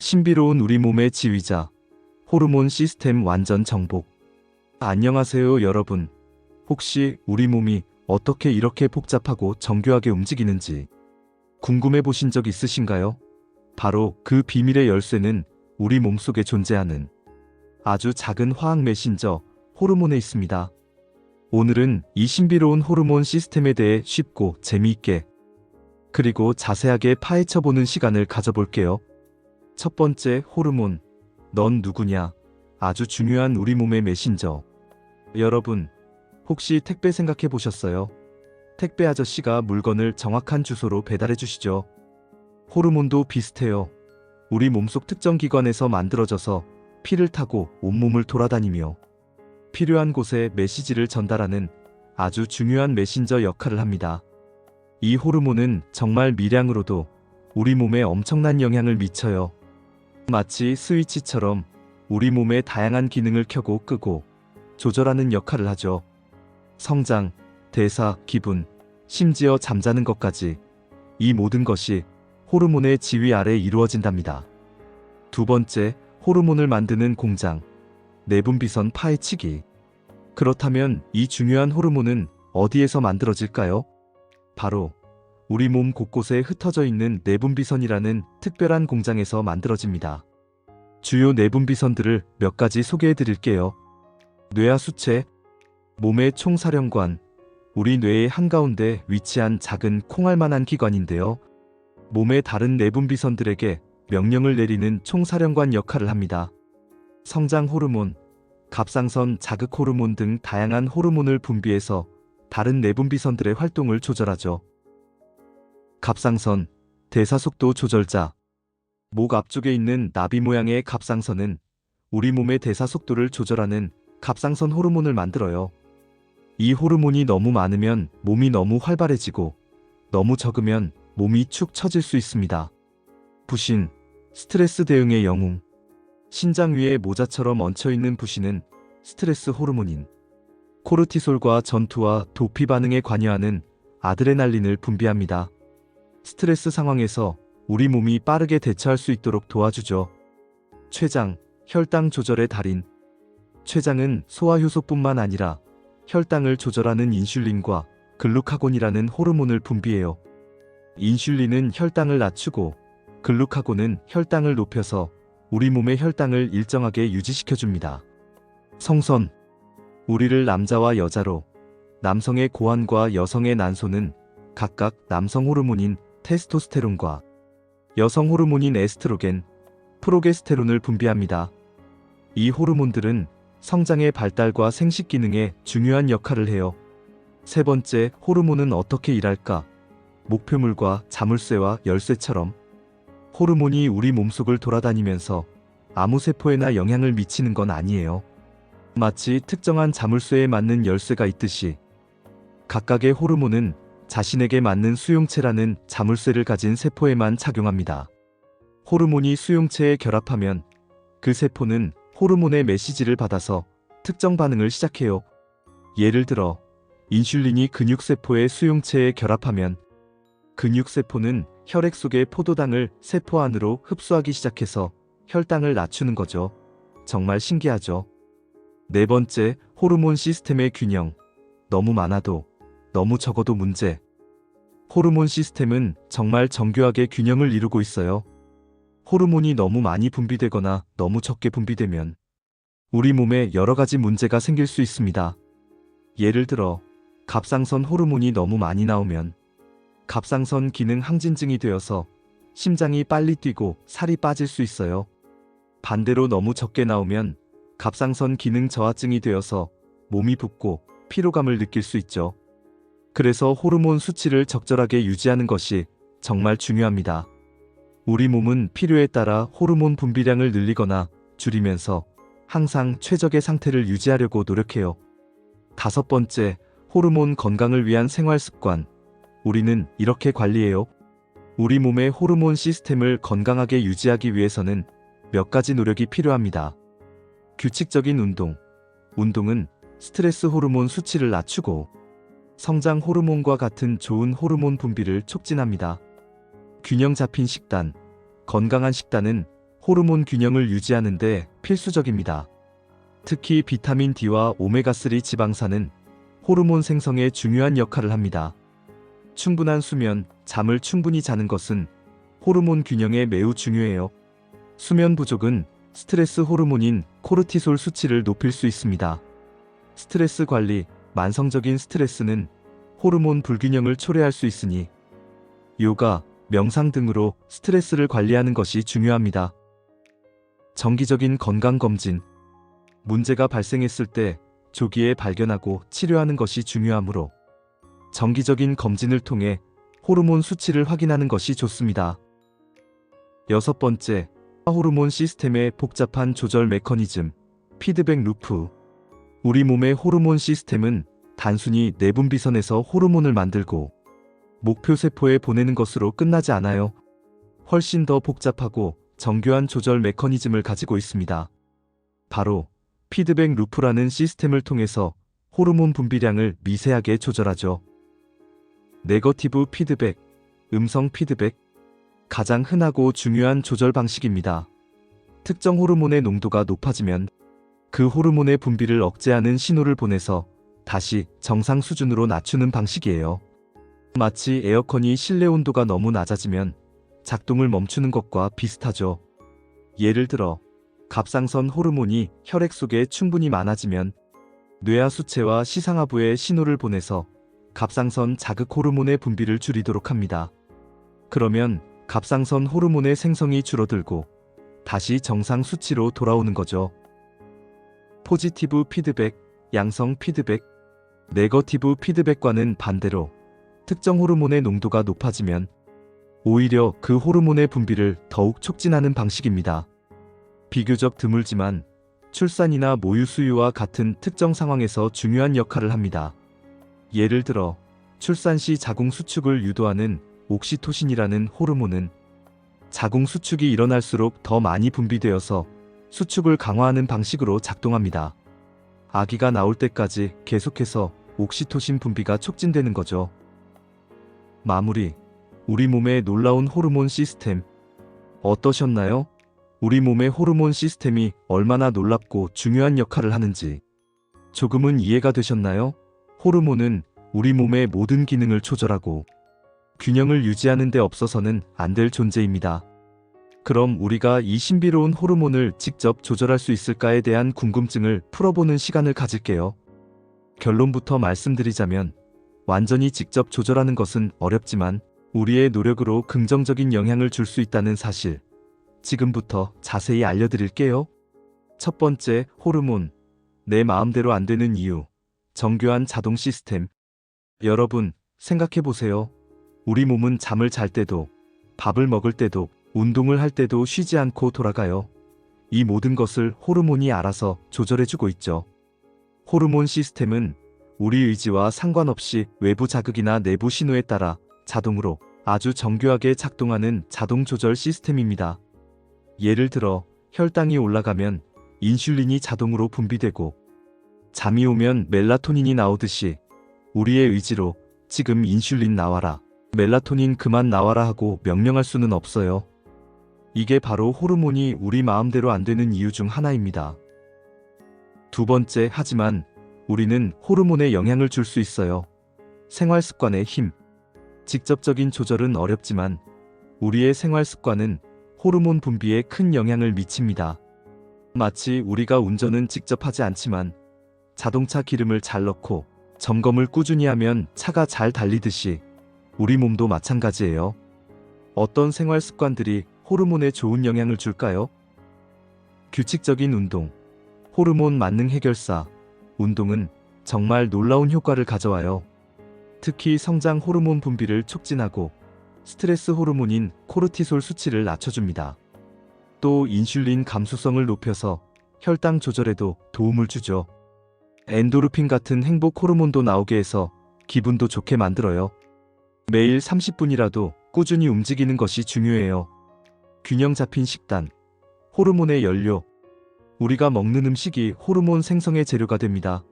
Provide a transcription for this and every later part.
신비로운 우리 몸의 지휘자, 호르몬 시스템 완전 정복. 안녕하세요, 여러분. 혹시 우리 몸이 어떻게 이렇게 복잡하고 정교하게 움직이는지 궁금해 보신 적 있으신가요? 바로 그 비밀의 열쇠는 우리 몸속에 존재하는 아주 작은 화학 메신저, 호르몬에 있습니다. 오늘은 이 신비로운 호르몬 시스템에 대해 쉽고 재미있게 그리고 자세하게 파헤쳐보는 시간을 가져볼게요. 첫 번째, 호르몬. 넌 누구냐? 아주 중요한 우리 몸의 메신저. 여러분, 혹시 택배 생각해 보셨어요? 택배 아저씨가 물건을 정확한 주소로 배달해 주시죠. 호르몬도 비슷해요. 우리 몸속 특정 기관에서 만들어져서 피를 타고 온몸을 돌아다니며 필요한 곳에 메시지를 전달하는 아주 중요한 메신저 역할을 합니다. 이 호르몬은 정말 미량으로도 우리 몸에 엄청난 영향을 미쳐요. 마치 스위치처럼 우리 몸의 다양한 기능을 켜고 끄고 조절하는 역할을 하죠. 성장, 대사, 기분, 심지어 잠자는 것까지 이 모든 것이 호르몬의 지휘 아래 이루어진답니다. 두 번째, 호르몬을 만드는 공장, 내분비선 파헤치기. 그렇다면 이 중요한 호르몬은 어디에서 만들어질까요? 바로 우리 몸 곳곳에 흩어져 있는 내분비선이라는 특별한 공장에서 만들어집니다. 주요 내분비선들을 몇 가지 소개해 드릴게요. 뇌하수체, 몸의 총사령관, 우리 뇌의 한가운데 위치한 작은 콩알만한 기관인데요. 몸의 다른 내분비선들에게 명령을 내리는 총사령관 역할을 합니다. 성장 호르몬, 갑상선, 자극 호르몬 등 다양한 호르몬을 분비해서 다른 내분비선들의 활동을 조절하죠. 갑상선, 대사속도 조절자. 목 앞쪽에 있는 나비 모양의 갑상선은 우리 몸의 대사속도를 조절하는 갑상선 호르몬을 만들어요. 이 호르몬이 너무 많으면 몸이 너무 활발해지고 너무 적으면 몸이 축 처질 수 있습니다. 부신, 스트레스 대응의 영웅. 신장 위에 모자처럼 얹혀있는 부신은 스트레스 호르몬인 코르티솔과 전투와 도피 반응에 관여하는 아드레날린을 분비합니다. 스트레스 상황에서 우리 몸이 빠르게 대처할 수 있도록 도와주죠. 췌장, 혈당 조절의 달인. 췌장은 소화효소뿐만 아니라 혈당을 조절하는 인슐린과 글루카곤이라는 호르몬을 분비해요. 인슐린은 혈당을 낮추고 글루카곤은 혈당을 높여서 우리 몸의 혈당을 일정하게 유지시켜줍니다. 성선, 우리를 남자와 여자로, 남성의 고환과 여성의 난소는 각각 남성 호르몬인 테스토스테론과 여성 호르몬인 에스트로겐, 프로게스테론을 분비합니다. 이 호르몬들은 성장의 발달과 생식 기능에 중요한 역할을 해요. 세 번째, 호르몬은 어떻게 일할까? 목표물과 자물쇠와 열쇠처럼 호르몬이 우리 몸속을 돌아다니면서 아무 세포에나 영향을 미치는 건 아니에요. 마치 특정한 자물쇠에 맞는 열쇠가 있듯이 각각의 호르몬은 자신에게 맞는 수용체라는 자물쇠를 가진 세포에만 작용합니다. 호르몬이 수용체에 결합하면 그 세포는 호르몬의 메시지를 받아서 특정 반응을 시작해요. 예를 들어 인슐린이 근육세포의 수용체에 결합하면 근육세포는 혈액 속의 포도당을 세포 안으로 흡수하기 시작해서 혈당을 낮추는 거죠. 정말 신기하죠? 네 번째, 호르몬 시스템의 균형. 너무 많아도 너무 적어도 문제. 호르몬 시스템은 정말 정교하게 균형을 이루고 있어요. 호르몬이 너무 많이 분비되거나 너무 적게 분비되면 우리 몸에 여러 가지 문제가 생길 수 있습니다. 예를 들어 갑상선 호르몬이 너무 많이 나오면 갑상선 기능 항진증이 되어서 심장이 빨리 뛰고 살이 빠질 수 있어요. 반대로 너무 적게 나오면 갑상선 기능 저하증이 되어서 몸이 붓고 피로감을 느낄 수 있죠. 그래서 호르몬 수치를 적절하게 유지하는 것이 정말 중요합니다. 우리 몸은 필요에 따라 호르몬 분비량을 늘리거나 줄이면서 항상 최적의 상태를 유지하려고 노력해요. 다섯 번째, 호르몬 건강을 위한 생활 습관. 우리는 이렇게 관리해요. 우리 몸의 호르몬 시스템을 건강하게 유지하기 위해서는 몇 가지 노력이 필요합니다. 규칙적인 운동. 운동은 스트레스 호르몬 수치를 낮추고 성장 호르몬과 같은 좋은 호르몬 분비를 촉진합니다. 균형 잡힌 식단. 건강한 식단은 호르몬 균형을 유지하는 데 필수적입니다. 특히 비타민 D와 오메가3 지방산은 호르몬 생성에 중요한 역할을 합니다. 충분한 수면, 잠을 충분히 자는 것은 호르몬 균형에 매우 중요해요. 수면 부족은 스트레스 호르몬인 코르티솔 수치를 높일 수 있습니다. 스트레스 관리, 만성적인 스트레스는 호르몬 불균형을 초래할 수 있으니 요가, 명상 등으로 스트레스를 관리하는 것이 중요합니다. 정기적인 건강검진. 문제가 발생했을 때 조기에 발견하고 치료하는 것이 중요하므로 정기적인 검진을 통해 호르몬 수치를 확인하는 것이 좋습니다. 6번째, 호르몬 시스템의 복잡한 조절 메커니즘, 피드백 루프. 우리 몸의 호르몬 시스템은 단순히 내분비선에서 호르몬을 만들고 목표 세포에 보내는 것으로 끝나지 않아요. 훨씬 더 복잡하고 정교한 조절 메커니즘을 가지고 있습니다. 바로 피드백 루프라는 시스템을 통해서 호르몬 분비량을 미세하게 조절하죠. 네거티브 피드백, 음성 피드백. 가장 흔하고 중요한 조절 방식입니다. 특정 호르몬의 농도가 높아지면 그 호르몬의 분비를 억제하는 신호를 보내서 다시 정상 수준으로 낮추는 방식이에요. 마치 에어컨이 실내 온도가 너무 낮아지면 작동을 멈추는 것과 비슷하죠. 예를 들어 갑상선 호르몬이 혈액 속에 충분히 많아지면 뇌하 수체와 시상하부에 신호를 보내서 갑상선 자극 호르몬의 분비를 줄이도록 합니다. 그러면 갑상선 호르몬의 생성이 줄어들고 다시 정상 수치로 돌아오는 거죠. 포지티브 피드백, 양성 피드백. 네거티브 피드백과는 반대로 특정 호르몬의 농도가 높아지면 오히려 그 호르몬의 분비를 더욱 촉진하는 방식입니다. 비교적 드물지만 출산이나 모유 수유와 같은 특정 상황에서 중요한 역할을 합니다. 예를 들어 출산 시 자궁 수축을 유도하는 옥시토신이라는 호르몬은 자궁 수축이 일어날수록 더 많이 분비되어서 수축을 강화하는 방식으로 작동합니다. 아기가 나올 때까지 계속해서 옥시토신 분비가 촉진되는 거죠. 마무리. 우리 몸의 놀라운 호르몬 시스템. 어떠셨나요? 우리 몸의 호르몬 시스템이 얼마나 놀랍고 중요한 역할을 하는지 조금은 이해가 되셨나요? 호르몬은 우리 몸의 모든 기능을 조절하고 균형을 유지하는 데 없어서는 안 될 존재입니다. 그럼 우리가 이 신비로운 호르몬을 직접 조절할 수 있을까에 대한 궁금증을 풀어보는 시간을 가질게요. 결론부터 말씀드리자면 완전히 직접 조절하는 것은 어렵지만 우리의 노력으로 긍정적인 영향을 줄 수 있다는 사실, 지금부터 자세히 알려드릴게요. 첫 번째, 호르몬. 내 마음대로 안 되는 이유. 정교한 자동 시스템. 여러분, 생각해보세요. 우리 몸은 잠을 잘 때도, 밥을 먹을 때도, 운동을 할 때도 쉬지 않고 돌아가요. 이 모든 것을 호르몬이 알아서 조절해주고 있죠. 호르몬 시스템은 우리 의지와 상관없이 외부 자극이나 내부 신호에 따라 자동으로 아주 정교하게 작동하는 자동 조절 시스템입니다. 예를 들어 혈당이 올라가면 인슐린이 자동으로 분비되고 잠이 오면 멜라토닌이 나오듯이 우리의 의지로 지금 인슐린 나와라, 멜라토닌 그만 나와라 하고 명령할 수는 없어요. 이게 바로 호르몬이 우리 마음대로 안 되는 이유 중 하나입니다. 두 번째, 하지만 우리는 호르몬에 영향을 줄 수 있어요. 생활 습관의 힘. 직접적인 조절은 어렵지만 우리의 생활 습관은 호르몬 분비에 큰 영향을 미칩니다. 마치 우리가 운전은 직접 하지 않지만 자동차 기름을 잘 넣고 점검을 꾸준히 하면 차가 잘 달리듯이 우리 몸도 마찬가지예요. 어떤 생활 습관들이 호르몬에 좋은 영향을 줄까요? 규칙적인 운동. 호르몬 만능 해결사. 운동은 정말 놀라운 효과를 가져와요. 특히 성장 호르몬 분비를 촉진하고 스트레스 호르몬인 코르티솔 수치를 낮춰줍니다. 또 인슐린 감수성을 높여서 혈당 조절에도 도움을 주죠. 엔도르핀 같은 행복 호르몬도 나오게 해서 기분도 좋게 만들어요. 매일 30분이라도 꾸준히 움직이는 것이 중요해요. 균형 잡힌 식단. 호르몬의 연료. 우리가 먹는 음식이 호르몬 생성의 재료가 됩니다.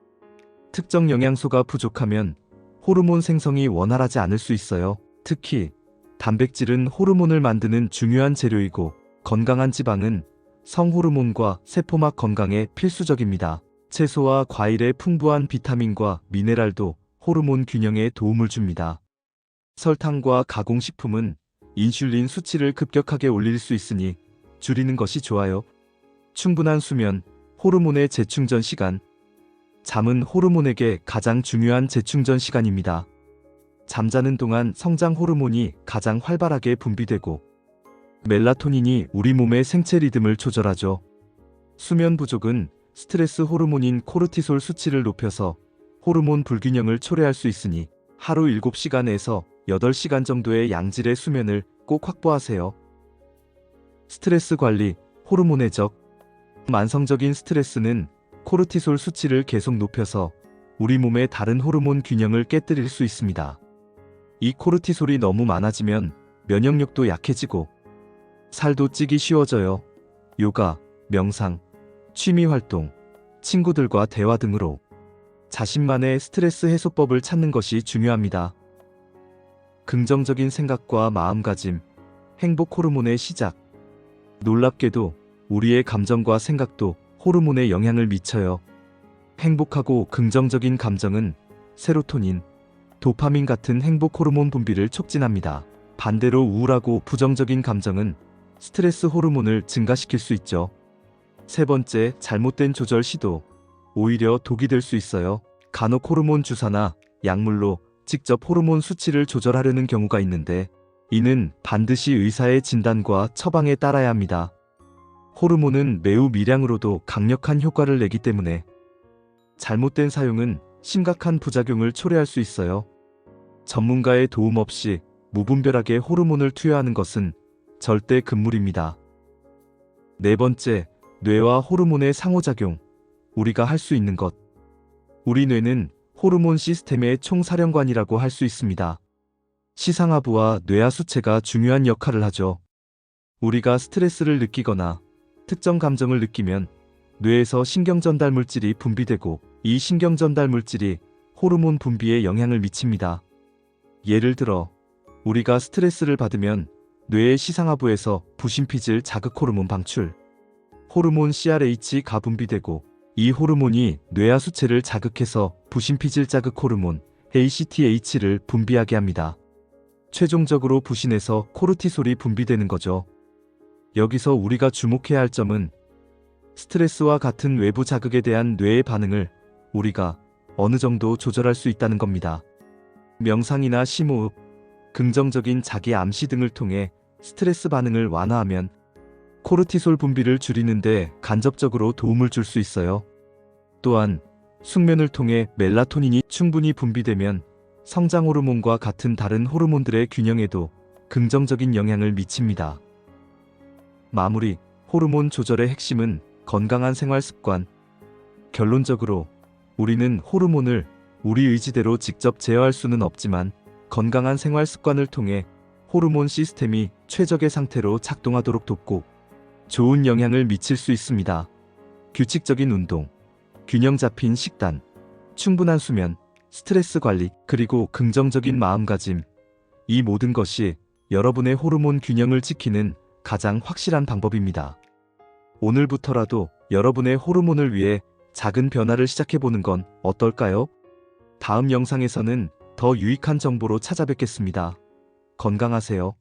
특정 영양소가 부족하면 호르몬 생성이 원활하지 않을 수 있어요. 특히 단백질은 호르몬을 만드는 중요한 재료이고 건강한 지방은 성호르몬과 세포막 건강에 필수적입니다. 채소와 과일의 풍부한 비타민과 미네랄도 호르몬 균형에 도움을 줍니다. 설탕과 가공식품은 인슐린 수치를 급격하게 올릴 수 있으니 줄이는 것이 좋아요. 충분한 수면, 호르몬의 재충전 시간. 잠은 호르몬에게 가장 중요한 재충전 시간입니다. 잠자는 동안 성장 호르몬이 가장 활발하게 분비되고 멜라토닌이 우리 몸의 생체 리듬을 조절하죠. 수면 부족은 스트레스 호르몬인 코르티솔 수치를 높여서 호르몬 불균형을 초래할 수 있으니 하루 7시간에서 8시간 정도의 양질의 수면을 꼭 확보하세요. 스트레스 관리, 호르몬 해적. 만성적인 스트레스는 코르티솔 수치를 계속 높여서 우리 몸의 다른 호르몬 균형을 깨뜨릴 수 있습니다. 이 코르티솔이 너무 많아지면 면역력도 약해지고 살도 찌기 쉬워져요. 요가, 명상, 취미 활동, 친구들과 대화 등으로 자신만의 스트레스 해소법을 찾는 것이 중요합니다. 긍정적인 생각과 마음가짐, 행복 호르몬의 시작. 놀랍게도 우리의 감정과 생각도 호르몬에 영향을 미쳐요. 행복하고 긍정적인 감정은 세로토닌, 도파민 같은 행복 호르몬 분비를 촉진합니다. 반대로 우울하고 부정적인 감정은 스트레스 호르몬을 증가시킬 수 있죠. 세 번째, 잘못된 조절 시도. 오히려 독이 될 수 있어요. 간혹 호르몬 주사나 약물로 직접 호르몬 수치를 조절하려는 경우가 있는데 이는 반드시 의사의 진단과 처방에 따라야 합니다. 호르몬은 매우 미량으로도 강력한 효과를 내기 때문에 잘못된 사용은 심각한 부작용을 초래할 수 있어요. 전문가의 도움 없이 무분별하게 호르몬을 투여하는 것은 절대 금물입니다. 네 번째, 뇌와 호르몬의 상호작용. 우리가 할 수 있는 것. 우리 뇌는 호르몬 시스템의 총사령관이라고 할 수 있습니다. 시상하부와 뇌하수체가 중요한 역할을 하죠. 우리가 스트레스를 느끼거나 특정 감정을 느끼면 뇌에서 신경전달 물질이 분비되고 이 신경전달 물질이 호르몬 분비에 영향을 미칩니다. 예를 들어 우리가 스트레스를 받으면 뇌의 시상하부에서 부신피질 자극 호르몬 방출, 호르몬 CRH가 분비되고 이 호르몬이 뇌하수체를 자극해서 부신피질 자극 호르몬 ACTH를 분비하게 합니다. 최종적으로 부신해서 코르티솔이 분비되는 거죠. 여기서 우리가 주목해야 할 점은 스트레스와 같은 외부 자극에 대한 뇌의 반응을 우리가 어느 정도 조절할 수 있다는 겁니다. 명상이나 심호흡, 긍정적인 자기 암시 등을 통해 스트레스 반응을 완화하면 코르티솔 분비를 줄이는데 간접적으로 도움을 줄 수 있어요. 또한 숙면을 통해 멜라토닌이 충분히 분비되면 성장 호르몬과 같은 다른 호르몬들의 균형에도 긍정적인 영향을 미칩니다. 마무리, 호르몬 조절의 핵심은 건강한 생활 습관. 결론적으로 우리는 호르몬을 우리 의지대로 직접 제어할 수는 없지만 건강한 생활 습관을 통해 호르몬 시스템이 최적의 상태로 작동하도록 돕고 좋은 영향을 미칠 수 있습니다. 규칙적인 운동, 균형 잡힌 식단, 충분한 수면, 스트레스 관리, 그리고 긍정적인 마음가짐. 이 모든 것이 여러분의 호르몬 균형을 지키는 가장 확실한 방법입니다. 오늘부터라도 여러분의 호르몬을 위해 작은 변화를 시작해보는 건 어떨까요? 다음 영상에서는 더 유익한 정보로 찾아뵙겠습니다. 건강하세요.